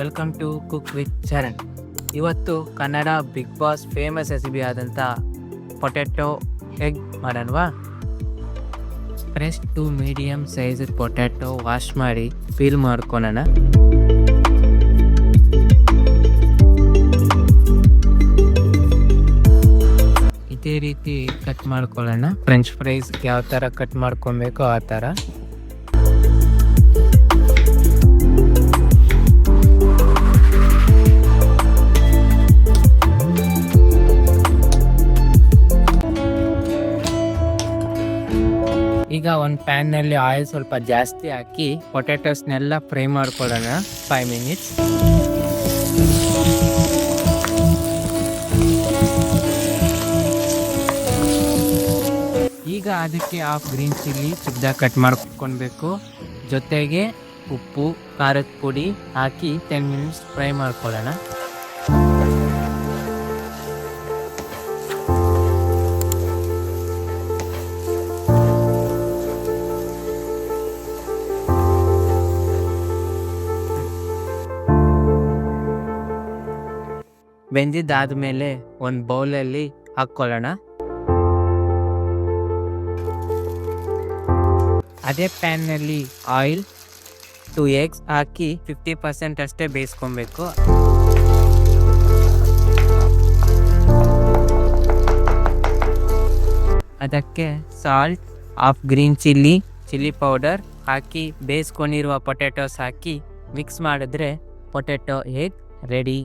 Welcome to cook with Charan. ಇವತ್ತು Kannada big boss famous recipe ಆದಂಥ potato egg ಮಾಡೋಣವಾ? Fresh two medium size potato wash ಮಾಡಿ peel ಮಾಡ್ಕೊಳೋಣ. ಇದೇ ರೀತಿ ಕಟ್ ಮಾಡ್ಕೊಳ್ಳೋಣ. ಫ್ರೆಂಚ್ ಫ್ರೈಸ್ ಯಾವ ಥರ ಕಟ್ ಮಾಡ್ಕೊಬೇಕೋ ಆ ಥರ. ಈಗ ಒಂದು ಪ್ಯಾನ್ನಲ್ಲಿ ಆಯಿಲ್ ಸ್ವಲ್ಪ ಜಾಸ್ತಿ ಹಾಕಿ ಪೊಟ್ಯಾಟೋಸ್ನೆಲ್ಲ ಫ್ರೈ ಮಾಡ್ಕೊಳ್ಳೋಣ 5 ಮಿನಿಟ್ಸ್. ಈಗ ಅದಕ್ಕೆ ಹಾಫ್ ಗ್ರೀನ್ ಚಿಲ್ಲಿ ಚಿಕ್ಕದಾಗಿ ಕಟ್ ಮಾಡ್ಕೊಳ್ಬೇಕು. ಜೊತೆಗೆ ಉಪ್ಪು, ಖಾರದ ಪುಡಿ ಹಾಕಿ 10 ಮಿನಿಟ್ಸ್ ಫ್ರೈ ಮಾಡ್ಕೊಳ್ಳೋಣ. ಬೆಂದಿದ್ದಾದ್ಮೇಲೆ ಒಂದು ಬೌಲಲ್ಲಿ ಹಾಕ್ಕೊಳ್ಳೋಣ. ಅದೇ ಪ್ಯಾನ್ನಲ್ಲಿ ಆಯಿಲ್ 2 ಎಗ್ಸ್ ಹಾಕಿ 50% ಅಷ್ಟೇ ಬೇಯಿಸ್ಕೊಬೇಕು. ಅದಕ್ಕೆ salt, half green chilli powder ಹಾಕಿ ಬೇಯಿಸ್ಕೊಂಡಿರುವ ಪೊಟ್ಯಾಟೋಸ್ ಹಾಕಿ ಮಿಕ್ಸ್ ಮಾಡಿದ್ರೆ ಪೊಟ್ಯಾಟೊ ಎಗ್ ರೆಡಿ.